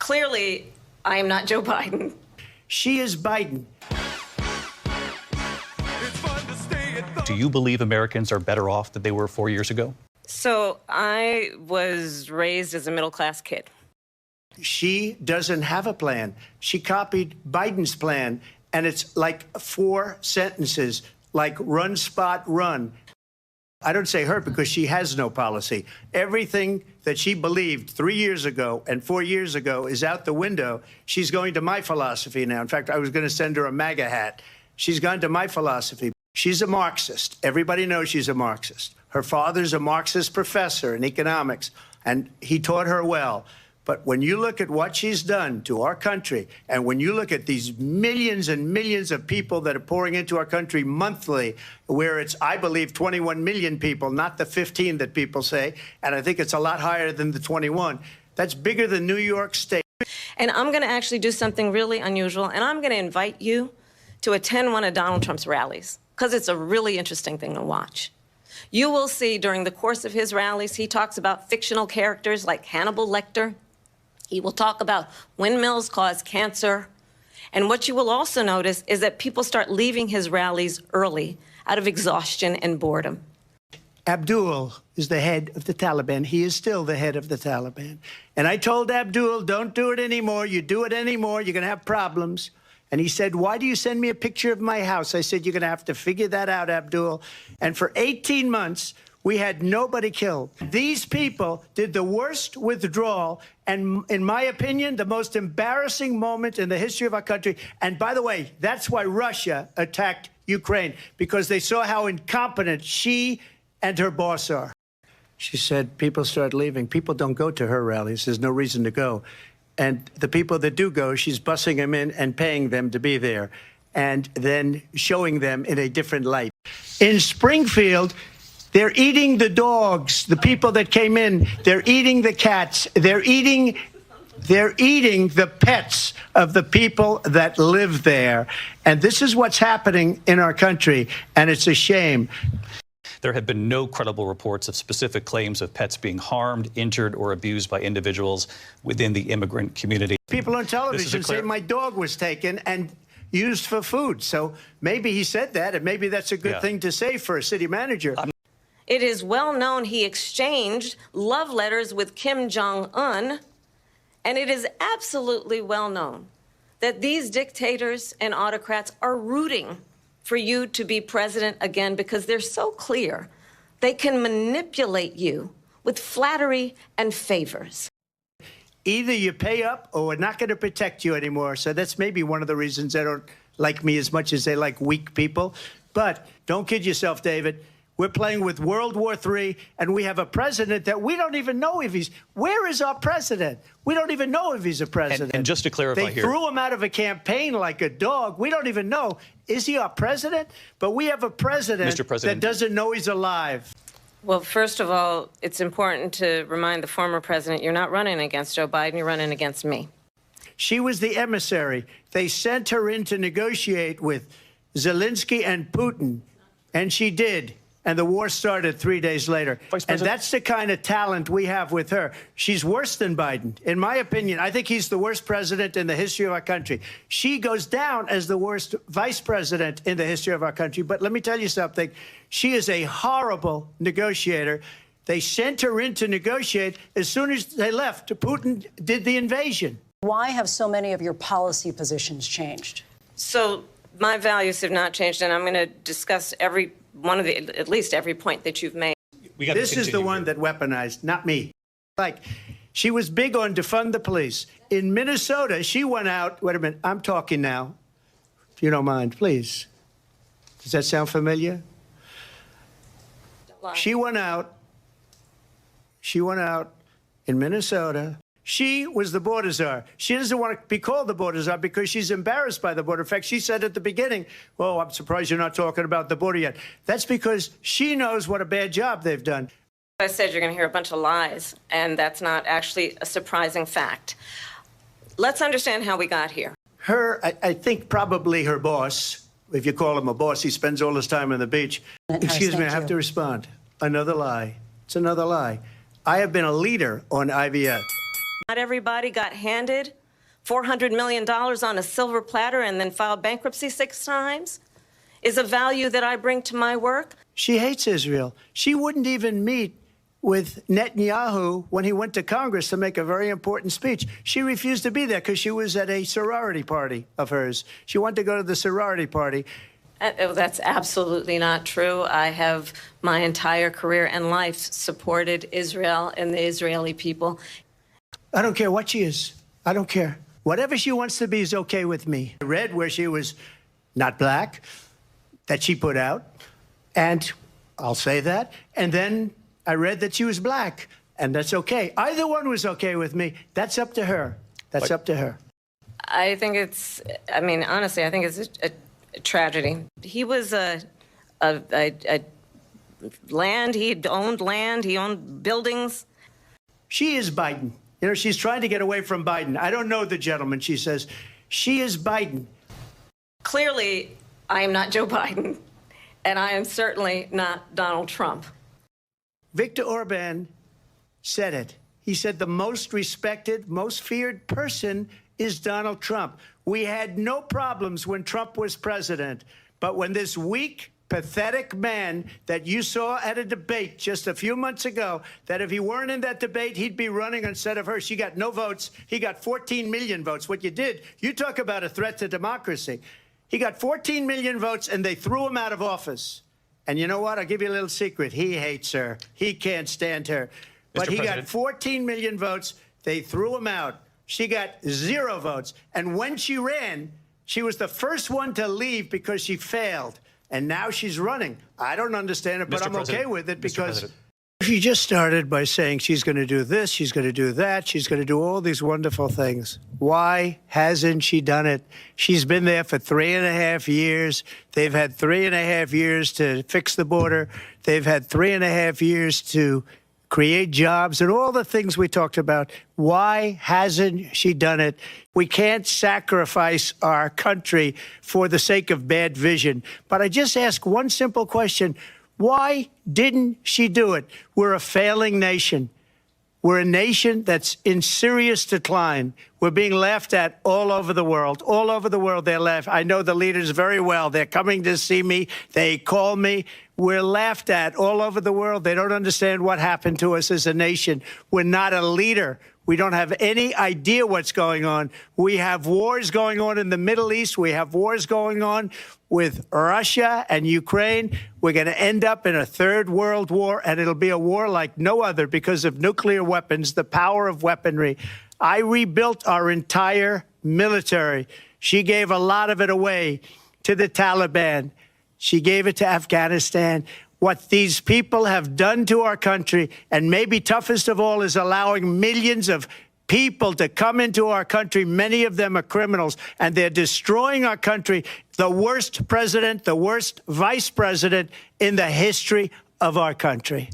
Clearly, I am not Joe Biden. She is Biden. Do you believe Americans are better off than they were 4 years ago? So I was raised as a middle-class kid. She doesn't have a plan. She copied Biden's plan, and it's like 4 sentences, like run, spot, run. I don't say her because she has no policy. Everything that she believed 3 years ago and 4 years ago is out the window. She's going to my philosophy now. In fact, I was going to send her a MAGA hat. She's gone to my philosophy. She's a Marxist. Everybody knows she's a Marxist. Her father's a Marxist professor in economics, and he taught her well. But when you look at what she's done to our country, and when you look at these millions and millions of people that are pouring into our country monthly, where it's, I believe, 21 million people, not the 15 that people say, and I think it's a lot higher than the 21, that's bigger than New York State. And I'm going to actually do something really unusual, and I'm going to invite you to attend one of Donald Trump's rallies, because it's a really interesting thing to watch. You will see during the course of his rallies, he talks about fictional characters like Hannibal Lecter. He will talk about windmills cause cancer. And what you will also notice is that people start leaving his rallies early out of exhaustion and boredom. Abdul is the head of the Taliban. He is still the head of the Taliban. And I told Abdul, don't do it anymore. You do it anymore, you're going to have problems. And he said, why do you send me a picture of my house? I said, you're going to have to figure that out, Abdul. And for 18 months, we had nobody killed. These people did the worst withdrawal and, in my opinion, the most embarrassing moment in the history of our country. And by the way, that's why Russia attacked Ukraine, because they saw how incompetent she and her boss are. She said, people start leaving. People don't go to her rallies. There's no reason to go. And the people that do go, she's bussing them in and paying them to be there, and then showing them in a different light. In Springfield, they're eating the dogs, the people that came in. They're eating the cats. They're eating the pets of the people that live there. And this is what's happening in our country, and it's a shame. There have been no credible reports of specific claims of pets being harmed, injured, or abused by individuals within the immigrant community. People on television say my dog was taken and used for food. So maybe he said that, and maybe that's a good thing to say for a city manager. It is well known he exchanged love letters with Kim Jong-un, and it is absolutely well known that these dictators and autocrats are rooting for you to be president again because they're so clear they can manipulate you with flattery and favors. Either you pay up or we're not going to protect you anymore. So that's maybe one of the reasons they don't like me as much as they like weak people. But don't kid yourself, David. We're playing with World War III, and we have a president that we don't even know if he's... Where is our president? We don't even know if he's a president. And just to clarify they threw him out of a campaign like a dog. We don't even know. Is he our president? But we have a president that doesn't know he's alive. Well, first of all, it's important to remind the former president you're not running against Joe Biden, you're running against me. She was the emissary. They sent her in to negotiate with Zelensky and Putin, and she did. And the war started 3 days later. And that's the kind of talent we have with her. She's worse than Biden. In my opinion, I think he's the worst president in the history of our country. She goes down as the worst vice president in the history of our country. But let me tell you something. She is a horrible negotiator. They sent her in to negotiate. As soon as they left, Putin did the invasion. Why have so many of your policy positions changed? So my values have not changed, and I'm going to discuss at least every point that you've made. This is the one that weaponized, not me. Like, she was big on defund the police. In Minnesota, she went out. Wait a minute, I'm talking now. If you don't mind, please. Does that sound familiar? She went out in Minnesota. She was the border czar. She doesn't want to be called the border czar because she's embarrassed by the border. In fact, she said at the beginning, oh, I'm surprised you're not talking about the border yet. That's because she knows what a bad job they've done. I said you're going to hear a bunch of lies, and that's not actually a surprising fact. Let's understand how we got here. I think probably her boss, if you call him a boss, he spends all his time on the beach. Excuse me, I have to respond. Another lie. It's another lie. I have been a leader on IVF. Not everybody got handed $400 million on a silver platter and then filed bankruptcy 6 times is a value that I bring to my work. She hates Israel. She wouldn't even meet with Netanyahu when he went to Congress to make a very important speech. She refused to be there because she was at a sorority party of hers. She wanted to go to the sorority party. That's absolutely not true. I have my entire career and life supported Israel and the Israeli people. I don't care what she is. I don't care. Whatever she wants to be is okay with me. I read where she was not black, that she put out, and I'll say that. And then I read that she was black, and that's okay. Either one was okay with me. That's up to her. That's up to her. I think it's, I mean, honestly, I think it's a tragedy. He was land, he owned buildings. She is Biden. You know, she's trying to get away from Biden. I don't know the gentleman, she says. She is Biden. Clearly, I am not Joe Biden, and I am certainly not Donald Trump. Viktor Orban said it. He said the most respected, most feared person is Donald Trump. We had no problems when Trump was president, but when this weak, pathetic man that you saw at a debate just a few months ago, that if he weren't in that debate, he'd be running instead of her. She got no votes. He got 14 million votes. What you did, you talk about a threat to democracy. He got 14 million votes, and they threw him out of office. And you know what? I'll give you a little secret. He hates her. He can't stand her. But he got 14 million votes. They threw him out. She got 0 votes. And when she ran, she was the first one to leave because she failed. And now she's running. I don't understand it, but I'm okay with it because she just started by saying she's going to do this, she's going to do that, she's going to do all these wonderful things. Why hasn't she done it? She's been there for 3.5 years. They've had 3.5 years to fix the border. They've had 3.5 years to create jobs and all the things we talked about. Why hasn't she done it? We can't sacrifice our country for the sake of bad vision. But I just ask one simple question. Why didn't she do it? We're a failing nation. We're a nation that's in serious decline. We're being laughed at all over the world. All over the world, they're laughed. I know the leaders very well. They're coming to see me. They call me. We're laughed at all over the world. They don't understand what happened to us as a nation. We're not a leader. We don't have any idea what's going on. We have wars going on in the Middle East. We have wars going on with Russia and Ukraine. We're going to end up in a third world war, and it'll be a war like no other because of nuclear weapons, the power of weaponry. I rebuilt our entire military. She gave a lot of it away to the Taliban. She gave it to Afghanistan. What these people have done to our country, and maybe toughest of all, is allowing millions of people to come into our country. Many of them are criminals, and they're destroying our country. The worst president, the worst vice president in the history of our country.